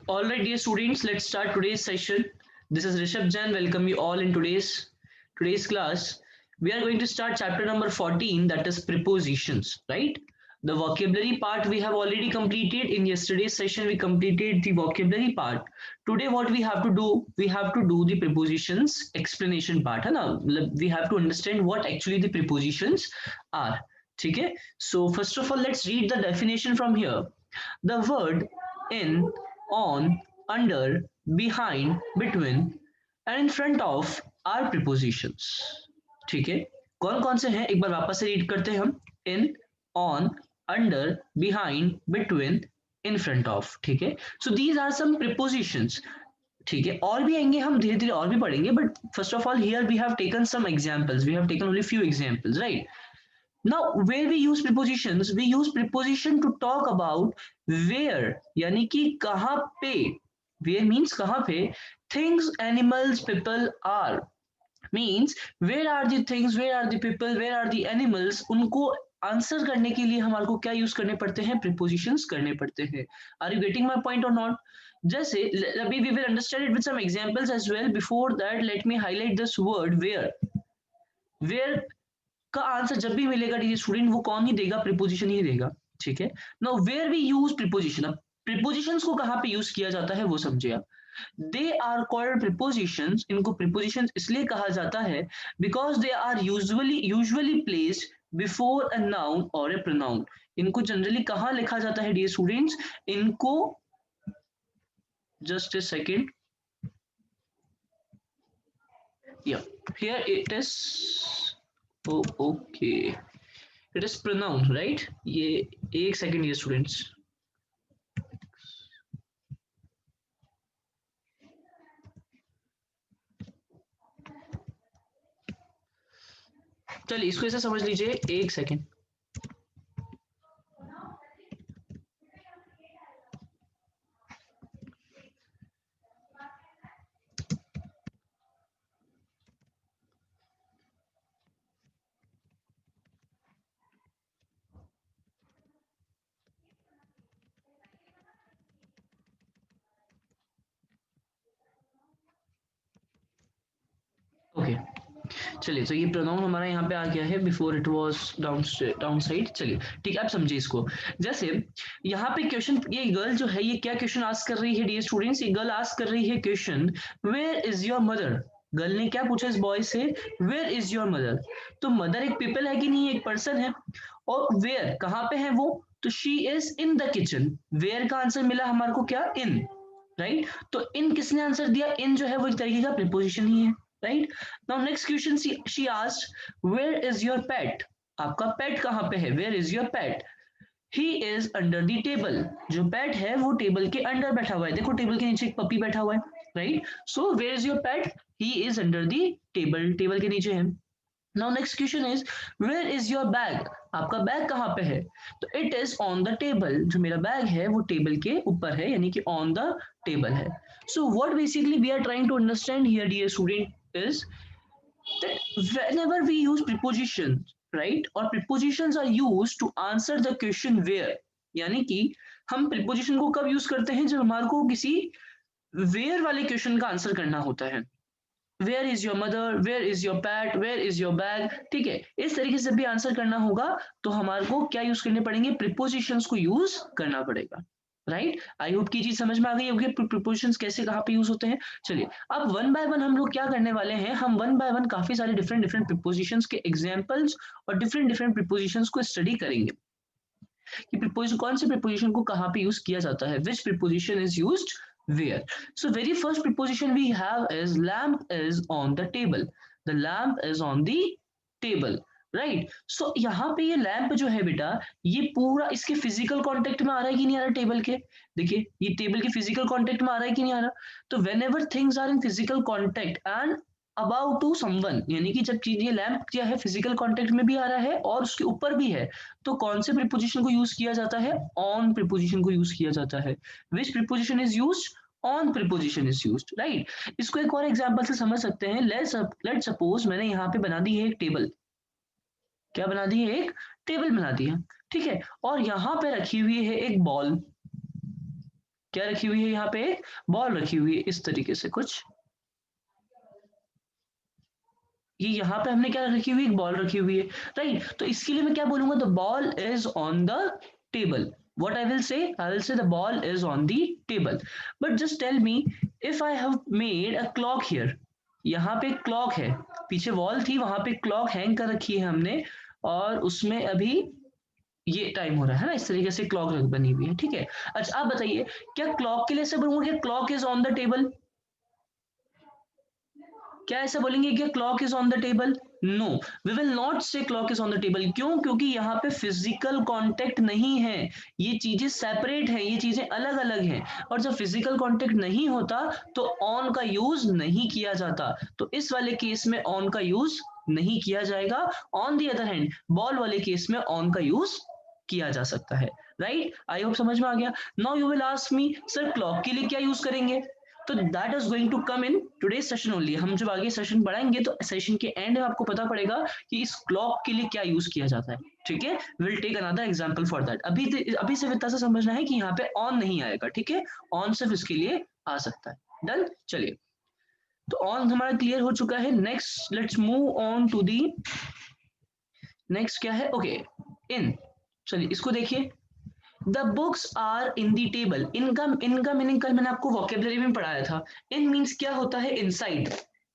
All right, dear students, let's start today's session. This is Rishabh Jain. Welcome you all in today's class. We are going to start chapter number 14, that is prepositions, right? The vocabulary part we have already completed. In yesterday's session, we completed the vocabulary part. Today, what we have to do, we have to do the prepositions explanation part. है ना? We have to understand what actually the prepositions are. ठीक है? So first of all, let's read the definition from here. The word in, on, under, behind, between and in front of are prepositions. ठीक है, कौन कौन से हैं एक बार वापस से रीड करते हैं हम. In, on, under, behind, between, in front of. ठीक है, so these are some prepositions. ठीक है, और भी आएंगे, हम धीरे धीरे और भी पढ़ेंगे, but first of all here we have taken some examples, we have taken only few examples, right? Now, where we use prepositions, we use preposition to talk about where, यानी कि कहाँ पे. Where means कहाँ पे. Things, animals, people are. Means where are the things, where are the people, where are the animals. उनको answer करने के लिए हमारे को क्या यूज करने पड़ते हैं? प्रिपोजिशंस करने पड़ते हैं. Are you getting my point or not? जैसे अभी we will understand it with some examples as well. Before that let me highlight this word where. Where का आंसर जब भी मिलेगा डियर स्टूडेंट, वो कौन ही देगा? प्रीपोजिशन ही देगा. ठीक है, now where we use preposition. अब प्रीपोजिशंस को कहां पे यूज किया जाता है वो समझिए आप. They are called prepositions. इनको प्रीपोजिशंस इसलिए कहा जाता है because they are usually placed before a noun or a pronoun. इनको जनरली कहां लिखा जाता है डियर स्टूडेंट्स? इनको just a second. Yeah, here it is. Oh, okay. It is pronoun, right? ये एक सेकेंड ये स्टूडेंट्स. चलिए इसको ऐसे समझ लीजिए, एक सेकेंड. ओके, चलिए. तो ये प्रोनाउन हमारा यहाँ पे आ गया है. Before it was down side. चलिए ठीक है, आप समझिए इसको. जैसे यहाँ पे क्वेश्चन, ये गर्ल जो है ये क्या क्वेश्चन आस्क कर रही है डियर स्टूडेंट्स? ये गर्ल आस्क कर रही है question, where is your mother. Girl ने क्या पूछा इस बॉय से? Where is your mother. तो मदर एक पीपल है कि नहीं? एक पर्सन है. और वेयर कहाँ पे है वो? तो she is in the kitchen. Where का आंसर मिला हमारे को क्या? In, right? तो इन किसने आंसर दिया? इन जो है वो एक तरीके का प्रीपोजिशन ही है, right? Now next question she asked, where is your pet. आपका पेट कहाँ पे है? Where is your pet? He is under the table. जो पेट है वो टेबल के अंडर बैठा हुआ है. देखो टेबल के नीचे एक पपी बैठा हुआ है, right? So where is your pet? He is under the table. Table के नीचे है. Now next question is, where is your bag. आपका बैग कहाँ पे है? तो it is on the table. जो मेरा बैग है वो टेबल के ऊपर है, यानी कि ऑन द टेबल है. So what basically we are trying to understand here dear student is that whenever we use prepositions, right, or prepositions are used to answer the question where. यानी कि हम preposition को कब use करते हैं? जब हमारे को किसी where वाले क्वेश्चन का आंसर करना होता है. Where is your mother, where is your pet, where is your bag. ठीक है, इस तरीके से भी आंसर करना होगा तो हमारे को क्या यूज करने पड़ेंगे? प्रीपोजिशंस को यूज करना पड़ेगा, राइट? आई होप की चीज समझ में आ गई होगी प्रीपोजिशंस कैसे कहाँ पे यूज होते हैं. चलिए अब वन बाय वन हम लोग क्या करने वाले हैं, हम वन बाय वन काफी सारे डिफरेंट डिफरेंट प्रीपोजिशंस के एग्जांपल्स और डिफरेंट डिफरेंट प्रीपोजिशंस को स्टडी करेंगे कि प्रीपोजिशन, कौन से प्रीपोजिशन को कहाँ पे यूज किया जाता है, which preposition is used where. So very first preposition we have is lamp is on the table. The lamp is on the table, right? So यहाँ पे ये लैंप जो है बेटा, ये पूरा इसके फिजिकल कांटेक्ट में आ रहा है कि नहीं आ रहा टेबल के? देखिए ये टेबल के फिजिकल कांटेक्ट में आ रहा है कि नहीं आ रहा? तो whenever things are in physical contact and about to someone, यानी कि जब चीज ये लैंप क्या है फिजिकल कांटेक्ट में भी आ रहा है और उसके ऊपर भी है, तो कौन से प्रीपोजिशन को यूज किया जाता है? ऑन प्रीपोजिशन को यूज किया जाता है. Which preposition is used? On preposition is used, right? इसको एक और एग्जांपल से समझ सकते हैं. लेट सपोज मैंने यहाँ पे बना दी है एक टेबल. क्या बना दी है? एक टेबल बना दी है, ठीक है? और यहाँ पे रखी हुई है एक बॉल. क्या रखी हुई है यहाँ पे, एक बॉल रखी हुई है इस तरीके से कुछ, ये यहाँ पे हमने क्या रखी हुई, एक बॉल रखी हुई है, राइट। तो इसके लिए मैं क्या बोलूंगा, the ball is on the table, what I will say the ball is on the table, but just tell me if I have made a clock here, यहाँ पे क्लॉक है, पीछे वॉल थी वहां पे क्लॉक हैंग कर रखी है हमने, और उसमें अभी ये टाइम हो रहा है ना, इस तरीके से क्लॉक बनी हुई है, ठीक है। अच्छा आप बताइए, क्या क्लॉक के लिए ऐसे बोलूंगा कि clock is on the table, क्या ऐसा बोलेंगे कि clock is on the table, no, we will not say clock is on the table, क्यों, क्योंकि यहाँ पे फिजिकल कांटेक्ट नहीं है, ये चीजें सेपरेट है, ये चीजें अलग अलग हैं, और जब फिजिकल कांटेक्ट नहीं होता तो ऑन का यूज नहीं किया जाता, तो इस वाले केस में ऑन का यूज नहीं किया जाएगा। On the other hand ball वाले केस में ऑन का यूज किया जा सकता है, राइट। आई होप समझ में आ गया। Now you will ask me sir clock के लिए क्या यूज करेंगे, तो that is going to come in today session only, हम जब आगे सेशन बढ़ाएंगे तो सेशन के एंड में आपको पता पड़ेगा कि इस क्लॉक के लिए क्या यूज किया जाता है, ठीक है। Will take another example for that, अभी सिर्फ इतना सा समझना है कि यहाँ पे ऑन नहीं आएगा, ठीक है, ऑन सिर्फ इसके लिए आ सकता है, डन। चलिए, तो ऑन हमारा क्लियर हो चुका है। Next let's move on to the next, क्या है, ओके, इन, चलिए इसको देखिए, the books are in the table, इनका मीनिंग कल मैंने आपको वोकेबलरी में पढ़ाया था। इन मीन्स क्या होता है, इनसाइड,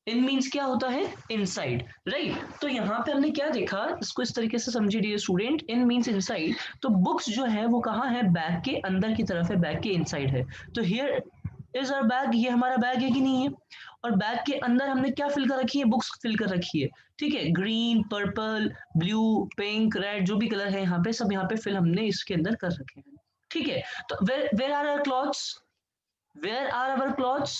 इन मीन्स क्या होता है, इनसाइड, राइट। तो यहाँ पे हमने क्या देखा, इसको इस तरीके से समझिए डियर स्टूडेंट, इन मीन्स इनसाइड, तो बुक्स जो है वो कहाँ है, बैग के अंदर की तरफ है, बैग के इनसाइड है, तो हियर इज आवर बैग, ये हमारा बैग है कि नहीं है, और बैग के अंदर हमने क्या फिल कर रखी है, बुक्स फिल कर रखी है, ठीक है, green, purple, blue, pink, red, जो भी कलर है यहाँ पे सब यहाँ पे फिल हमने इसके अंदर कर रखे हैं, ठीक है। तो where are our clothes, where are our clothes,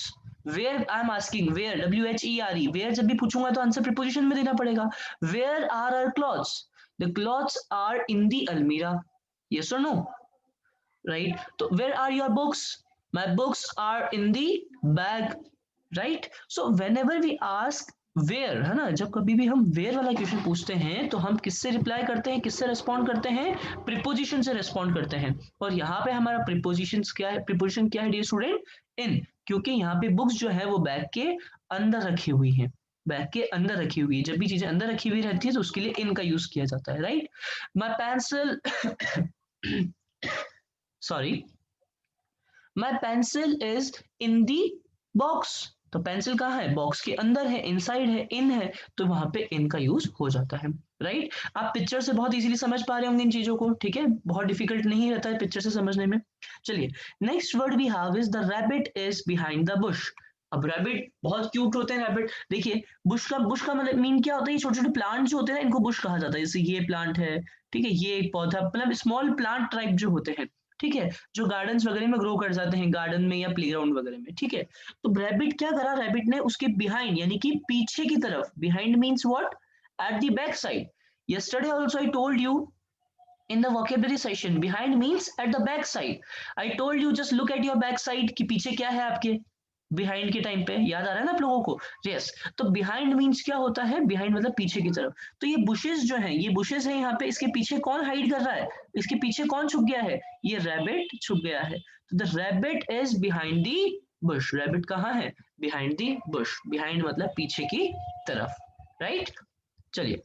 where I am asking, where, WHERE, where जब भी पूछूंगा तो आंसर प्रीपोजिशन में देना पड़ेगा, where are our clothes, the clothes are in the अलमीरा, यस और नो, राइट। तो where are your books, my books are in the bag, right. So whenever we ask where, है ना, जब कभी भी हम वेयर वाला क्वेश्चन पूछते हैं तो हम किससे रिप्लाई करते हैं, किससे रेस्पॉन्ड करते हैं, प्रीपोजिशन से रेस्पॉन्ड करते हैं, और यहाँ पे हमारा प्रीपोजिशन क्या है, प्रीपोजिशन क्या है डियर स्टूडेंट, इन, क्योंकि यहाँ पे बुक्स जो है वो बैग के अंदर रखी हुई है, बैग के अंदर रखी हुई है, जब भी चीजें अंदर रखी हुई रहती है तो उसके लिए इन का यूज किया जाता है, right. My pencil sorry, my pencil is in the box, तो पेंसिल कहाँ है, बॉक्स के अंदर है, इनसाइड है, इन है, तो वहां पे इन का यूज हो जाता है, राइट। आप पिक्चर से बहुत इजीली समझ पा रहे होंगे इन चीजों को, ठीक है, बहुत डिफिकल्ट नहीं रहता है पिक्चर से समझने में। चलिए, next word we have is the rabbit is behind the bush. अब रैबिट बहुत क्यूट होते हैं, रैबिट देखिए, बुश का मतलब मीन क्या होता है, ये छोटे छोटे प्लांट जो होते हैं इनको बुश कहा जाता है, जैसे ये प्लांट है, ठीक है, ये एक पौधा, मतलब स्मॉल प्लांट टाइप जो होते हैं, ठीक है, जो गार्डन्स वगैरह में ग्रो कर जाते हैं, गार्डन में या प्लेग्राउंड वगैरह में, ठीक है। तो रैबिट क्या करा, रैबिट ने उसके बिहाइंड यानी कि पीछे की तरफ, behind means what, at the back side, yesterday also I told you in the vocabulary session, behind means at the back side, I told you just look at your back side कि पीछे क्या है आपके, behind के time पे याद आ रहा है ना आप लोगों को, यस। तो बिहाइंड मीन्स क्या होता है, बिहाइंड मतलब पीछे की तरफ, तो ये बुशेस जो हैं, ये बुशेस हैं यहाँ पे, इसके पीछे कौन हाइड कर रहा है, इसके पीछे कौन छुप गया है, ये रैबिट छुप गया है, तो the rabbit is behind the Bush, rabbit कहाँ है, बिहाइंड दी बुश, बिहाइंड मतलब पीछे की तरफ, राइट। चलिए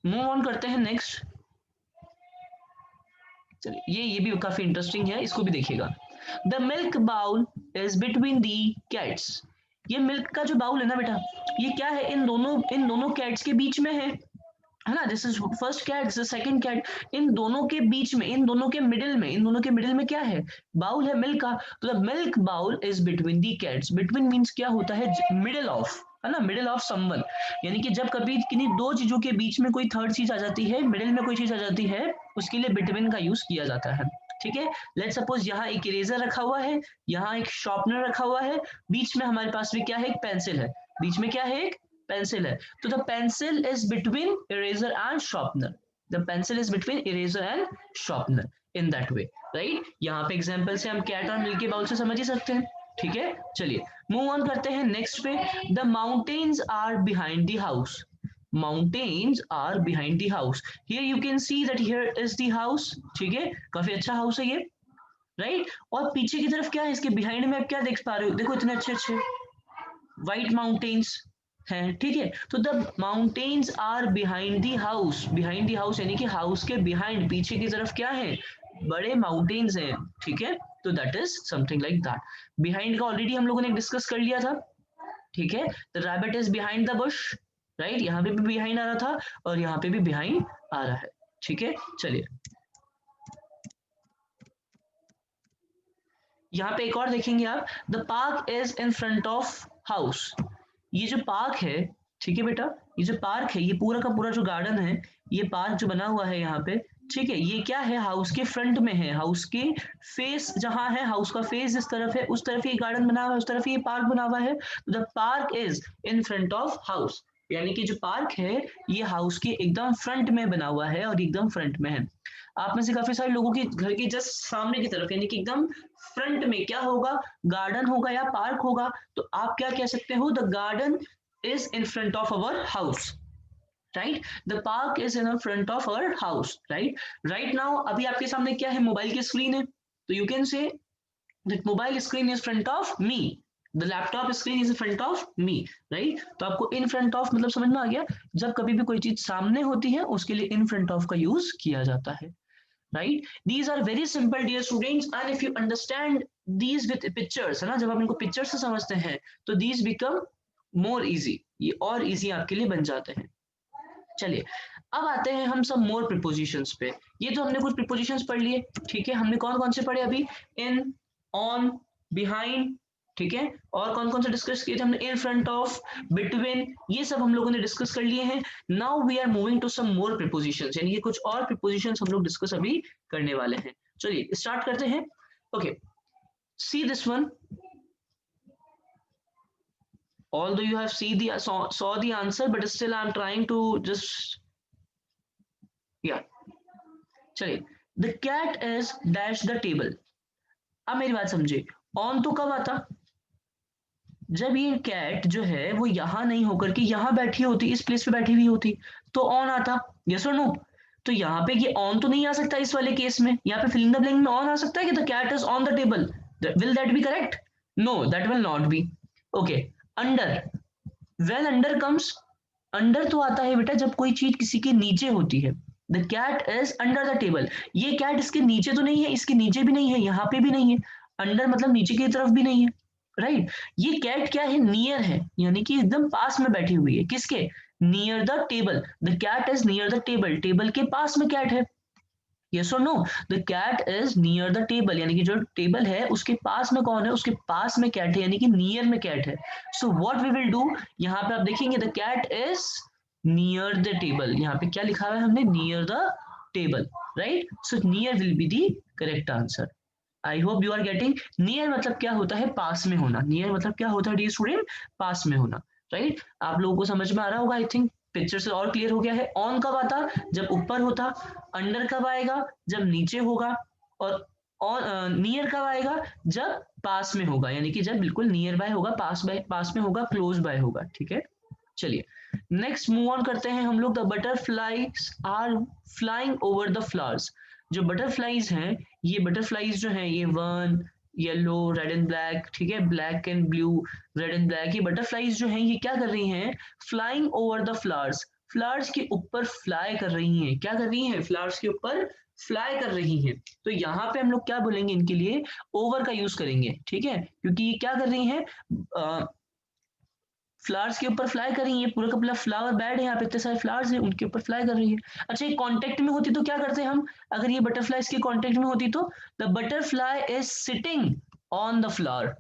मूव ऑन करते हैं नेक्स्ट, चलिए ये भी काफी इंटरेस्टिंग है, इसको भी देखिएगा। The milk bowl is between the cats, ये मिल्क का जो बाउल है ना बेटा, ये क्या है, इन दोनों कैट्स के बीच में है ना, this is first cat, this is second cat, इन दोनों के बीच में, इन दोनों के मिडिल में क्या है, बाउल है मिल्क का, तो the milk bowl is between the cats, between means क्या होता है, मिडिल ऑफ, है ना, मिडिल ऑफ समवन, यानी कि जब कभी किन्हीं दो चीजों के बीच में कोई थर्ड चीज आ जाती है, मिडिल में कोई चीज आ जाती है, उसके लिए बिटवीन का यूज किया जाता है, ठीक है। लेट सपोज यहाँ एक इरेजर रखा हुआ है, यहाँ एक शार्पनर रखा हुआ है, बीच में हमारे पास भी क्या है, एक पेंसिल है, बीच में क्या है, एक पेंसिल है, तो the pencil is between eraser and sharpener, the pencil is between eraser and sharpener in that way, right. यहाँ पे एग्जांपल से हम कैट और मिल्क के बाउल से समझ ही सकते हैं, ठीक है। चलिए मूव ऑन करते हैं नेक्स्ट पे, the mountains are behind the house, mountains are behind the house, here you can see that here is the house, ठीक है, काफी अच्छा हाउस है ये, राइट। और पीछे की तरफ क्या है, इसके बिहाइंड में आप क्या देख पा रहे हो, देखो इतने अच्छे अच्छे व्हाइट माउंटेन्स हैं, ठीक है। तो the mountains are behind the house, behind the house यानी कि हाउस के बिहाइंड, पीछे की तरफ क्या है, बड़े माउंटेन्स हैं, ठीक है। तो that is something like that. Behind का ऑलरेडी हम लोगों ने डिस्कस कर लिया था, ठीक है। The rabbit is behind the Bush, right, यहाँ पे भी बिहाइंड आ रहा था और यहाँ पे भी बिहाइंड आ रहा है, ठीक है। चलिए यहाँ पे एक और देखेंगे आप, the park is in front of house. ये जो पार्क है, ठीक है बेटा, ये जो पार्क है, ये पूरा का पूरा जो गार्डन है, ये पार्क जो बना हुआ है यहाँ पे, ठीक है, ये क्या है, हाउस के फ्रंट में है, हाउस के फेस जहाँ है, हाउस का फेस जिस तरफ है उस तरफ ये गार्डन बना हुआ है, उस तरफ ये पार्क बना हुआ है। The park is in front of house, यानी कि जो पार्क है ये हाउस के एकदम फ्रंट में बना हुआ है और एकदम फ्रंट में है। आप में से काफी सारे लोगों के घर के जस्ट सामने की तरफ यानी कि एकदम फ्रंट में क्या होगा, गार्डन होगा या पार्क होगा। तो आप क्या कह सकते हो, the garden is in front of our house, right, the park is in front of our house, right. Right now अभी आपके सामने क्या है, मोबाइल की स्क्रीन है, तो you can say that mobile screen is front of me, the laptop screen is front of me, right. तो आपको इन फ्रंट ऑफ मतलब समझ में आ गया, जब कभी भी कोई चीज सामने होती है उसके लिए इन फ्रंट ऑफ का यूज किया जाता है, right, these are very simple dear students, and if you understand these with pictures, है ना, जब आप इनको पिक्चर से समझते हैं तो these become more easy, ये और easy आपके लिए बन जाते हैं। चलिए अब आते हैं हम सब मोर प्रीपोजिशंस पे। ये तो हमने कुछ प्रीपोजिशंस पढ़ लिए, ठीक है, हमने कौन कौन से पढ़े अभी, इन, ऑन, बिहाइंड, ठीक है, और कौन कौन से डिस्कस किए थे हमने, इन फ्रंट ऑफ, बिटवीन, ये सब हम लोगों ने डिस्कस कर लिए हैं। Now we are moving to some more prepositions, यानी कि कुछ और प्रीपोजिशंस हम लोग डिस्कस अभी करने वाले हैं। चलिए स्टार्ट करते हैं। Okay, see this one, although you have saw the answer but still I'm trying to just, yeah, चलिए, the cat is dash the table. अब मेरी बात समझे, ऑन तो कब आता, जब ये कैट जो है वो यहाँ नहीं होकर के यहाँ बैठी होती, इस प्लेस पे बैठी हुई होती, तो ऑन आता, यस और नो। तो यहाँ पे ये ऑन तो नहीं आ सकता इस वाले केस में, यहाँ पे फिलिंग द ब्लैंक में ऑन आ सकता है कि the cat is on the table, will that be correct, no that will not be. Okay, under, well under comes, under तो आता है बेटा जब कोई चीज किसी के नीचे होती है, the cat is under the table, ये कैट इसके नीचे तो नहीं है, इसके नीचे भी नहीं है, यहाँ पे भी नहीं है, अंडर मतलब नीचे की तरफ भी नहीं है, राइट। ये कैट क्या है, नियर है, यानी कि एकदम पास में बैठी हुई है, किसके, near the table, the cat is near the table, table के पास में कैट है, यस और no, the cat is near the table, यानी कि जो टेबल है उसके पास में कौन है, उसके पास में कैट है, यानी कि नियर में कैट है। So what we will do, यहाँ पे आप देखेंगे the cat is near the table, यहाँ पे क्या लिखा हुआ है हमने, near the table, right. So near will be the correct answer. I hope you are getting, near मतलब क्या होता है, पास में होना, नियर मतलब क्या होता है डियर स्टूडेंट, पास में होना, राइट। आप लोगों को समझ में आ रहा होगा, आई थिंक पिक्चर से और क्लियर हो गया है। ऑन कब आता, जब ऊपर होता, अंडर कब आएगा, जब नीचे होगा, और ऑन नियर कब आएगा, जब पास में होगा, यानी कि जब बिल्कुल नियर बाय होगा, पास में होगा, क्लोज बाय होगा, ठीक है। चलिए नेक्स्ट मूव ऑन करते हैं हम लोग, the butterflies are flying over the flowers. जो बटरफ्लाइज हैं, ये बटरफ्लाइज जो हैं, ये one, yellow, red and black, ठीक है, black and blue, red and black, ये बटरफ्लाइज जो हैं ये क्या कर रही हैं, flying over the flowers, flowers के ऊपर फ्लाई कर रही हैं, क्या कर रही हैं, फ्लावर्स के ऊपर फ्लाई कर रही हैं। तो यहाँ पे हम लोग क्या बोलेंगे इनके लिए, ओवर का यूज करेंगे, ठीक है, क्योंकि ये क्या कर रही हैं, फ्लावर्स के ऊपर फ्लाई कर रही है, पूरा का पूरा फ्लावर बेड है, यहाँ पे इतने सारे फ्लावर्स हैं उनके ऊपर फ्लाई कर रही है। अच्छा, ये कांटेक्ट में होती तो क्या करते हैं हम, अगर ये बटरफ्लाई इसके कांटेक्ट में होती तो, the butterfly is sitting on the flower,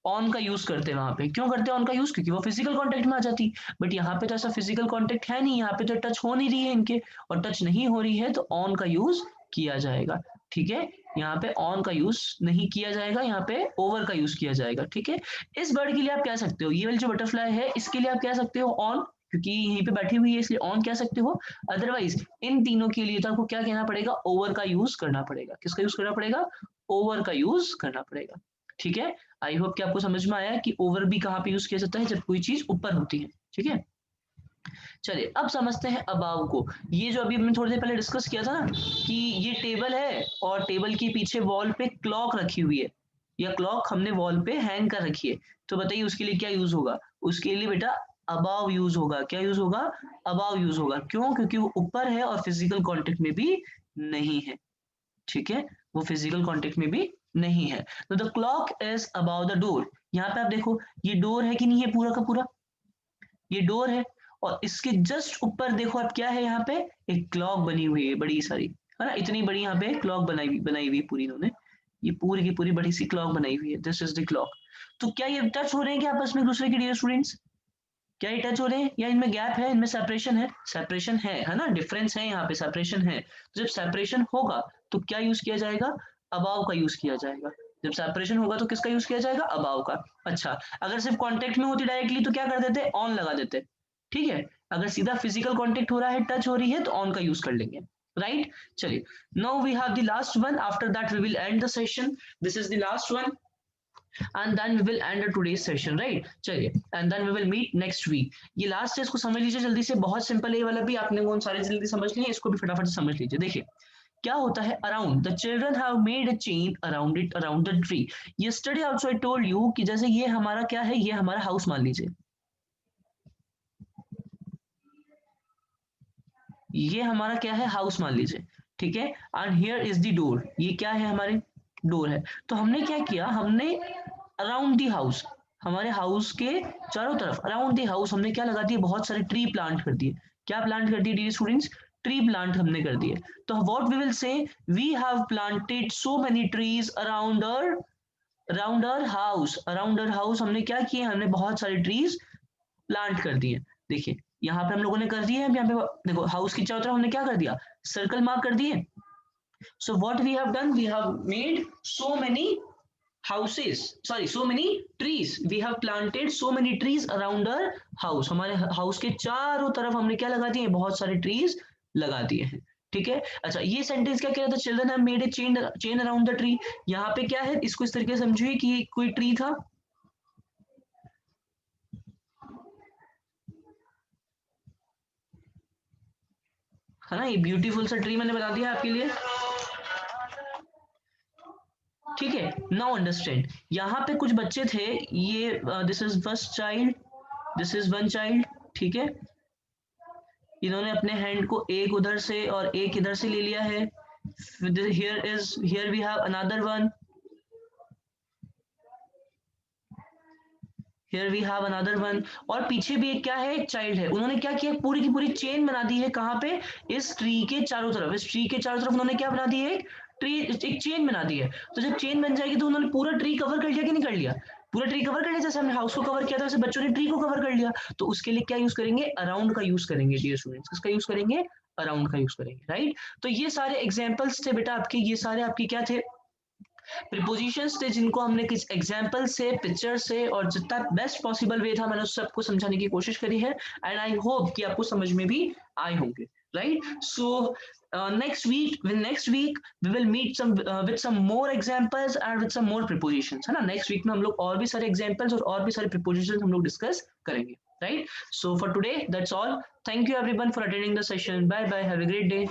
on का यूज करते हैं वहां पे, क्यों करते हैं ऑन का यूज, क्योंकि वो फिजिकल कांटेक्ट में आ जाती। बट यहाँ पे तो ऐसा फिजिकल कांटेक्ट है नहीं, यहाँ पे तो टच हो नहीं रही है इनके, और टच नहीं हो रही है तो ऑन का यूज किया जाएगा, ठीक है। यहाँ पे ऑन का यूज नहीं किया जाएगा, यहाँ पे ओवर का यूज किया जाएगा, ठीक है। इस बर्ड के लिए आप कह सकते हो, ये वाली जो बटरफ्लाई है इसके लिए आप कह सकते हो ऑन, क्योंकि यहीं पे बैठी हुई है इसलिए ऑन कह सकते हो। अदरवाइज इन तीनों के लिए तो आपको क्या कहना पड़ेगा, ओवर का यूज करना पड़ेगा, किसका यूज करना पड़ेगा, ओवर का यूज करना पड़ेगा, ठीक है। आई होप कि आपको समझ में आया कि ओवर भी कहाँ पे यूज किया जाता है, जब कोई चीज ऊपर होती है, ठीक है। चलिए अब समझते हैं अबाव को। ये जो अभी हमने थोड़ी देर पहले डिस्कस किया था ना कि ये टेबल है और टेबल के पीछे वॉल पे क्लॉक रखी हुई है या क्लॉक हमने वॉल पे हैंग कर रखी है, तो बताइए उसके लिए क्या यूज होगा? उसके लिए बेटा अबाव यूज होगा। क्या यूज होगा? अबाव यूज होगा। क्यों? क्योंकि वो ऊपर है और फिजिकल कांटेक्ट में भी नहीं है। ठीक है, वो फिजिकल कांटेक्ट में भी नहीं है। तो the clock is above the door. यहाँ पे आप देखो ये डोर है कि नहीं है? पूरा का पूरा ये डोर है और इसके जस्ट ऊपर देखो आप क्या है? यहाँ पे एक क्लॉक बनी हुई है बड़ी सारी, है ना? इतनी बड़ी यहाँ पे क्लॉक बनाई हुई है पूरी इन्होंने। ये पूरी की पूरी बड़ी सी क्लॉक बनाई हुई है। This is the clock. तो क्या ये टच हो रहे हैं क्या आपस में एक दूसरे के? डियर स्टूडेंट्स, क्या ये टच हो रहे हैं या इनमें गैप है, इनमें सेपरेशन है? सेपरेशन है ना? डिफरेंस है, यहाँ पे सेपरेशन है। तो जब सेपरेशन होगा तो क्या यूज किया जाएगा? अबाव का यूज किया जाएगा। जब सेपरेशन होगा तो किसका यूज किया जाएगा? अबाव का। अच्छा, अगर सिर्फ कांटेक्ट में होती डायरेक्टली तो क्या कर देते? ऑन लगा देते। ठीक है, अगर सीधा फिजिकल कांटेक्ट हो रहा है, टच हो रही है, तो ऑन का यूज कर लेंगे। राइट, चलिए now we have the last one, after that we will end the session. This is the last one and then we will end today's session, right? चलिए, and then we will meet next week। ये last है, इसको समझ लीजिए जल्दी से। बहुत simple है ये वाला भी, आपने कौन सारे जल्दी समझ लिए, इसको भी फटाफट से समझ लीजिए। देखिए क्या होता है, around the children have made a chain around it around the tree. Yesterday also I told you कि जैसे ये हमारा क्या है, ये हमारा हाउस मान लीजिए, ये हमारा क्या है? हाउस मान लीजिए। ठीक है, and here is the door. ये क्या है? हमारे डोर है। तो हमने क्या किया, हमने अराउंड द हाउस, हमारे हाउस के चारों तरफ अराउंड द हाउस हमने क्या लगा दिए? बहुत सारे ट्री प्लांट कर दिए। क्या प्लांट कर दिए डियर स्टूडेंट्स? ट्री प्लांट हमने कर दिए। तो what we will say, we have planted so many trees around our house. Around our house हमने क्या किए? हमने बहुत सारे ट्रीज प्लांट कर दिए। देखिए यहाँ पे हम लोगों ने कर दिए हैं, यहाँ पे देखो हाउस की चारों तरफ हमने क्या कर दिया? सर्कल मार्क कर दिए। So what we have done, we have made so many houses, sorry, so many trees, we have planted so many trees around our house। हमारे हाउस के चारों तरफ हमने क्या लगा दिए? बहुत सारे ट्रीज लगा दिए हैं। ठीक है, अच्छा ये सेंटेंस क्या कह रहा था? Children have made a chain around the tree. यहाँ पे क्या है, इसको इस तरीके से समझिए कि कोई ट्री था, है ना? ये ब्यूटीफुल सा ट्री मैंने बता दिया आपके लिए। ठीक है, नाउ अंडरस्टैंड। यहाँ पे कुछ बच्चे थे, ये this is first child, this is one child. ठीक है, इन्होंने अपने हैंड को एक उधर से और एक इधर से ले लिया है। Here we have another one, here we have another one. और पीछे भी एक क्या है? एक चाइल्ड है। उन्होंने क्या किया? पूरी की पूरी चेन बना दी है। कहाँ पे? इस ट्री के चारों तरफ। इस ट्री के चारों तरफ उन्होंने क्या बना दी है? एक चेन बना दी है। तो जब चेन बन जाएगी तो उन्होंने पूरा ट्री कवर कर लिया कि नहीं कर लिया? पूरा ट्री कवर कर लिया। जैसे हमने हाउस को कवर किया था वैसे बच्चों ने ट्री को कवर कर लिया। तो उसके लिए क्या यूज करेंगे? अराउंड का यूज करेंगे डियर स्टूडेंट्स। किसका यूज करेंगे? अराउंड का यूज करेंगे। राइट, तो ये सारे एग्जाम्पल्स थे बेटा आपके, ये सारे आपके क्या थे? प्रीपोजिशंस थे, जिनको हमने किस एग्जाम्पल से, पिक्चर से और जितना बेस्ट पॉसिबल वे था मैंने उस सबको समझाने की कोशिश करी है। एंड आई होप कि आपको समझ में भी आए होंगे। Right, so next week we will meet some with some more examples and with some more prepositions, है ना? नेक्स्ट वीक में हम लोग और भी सारे एग्जाम्पल्स और भी सारे prepositions हम लोग डिस्कस करेंगे। Right, so for today that's all. Thank you everyone for attending the session. Bye bye, have a great day.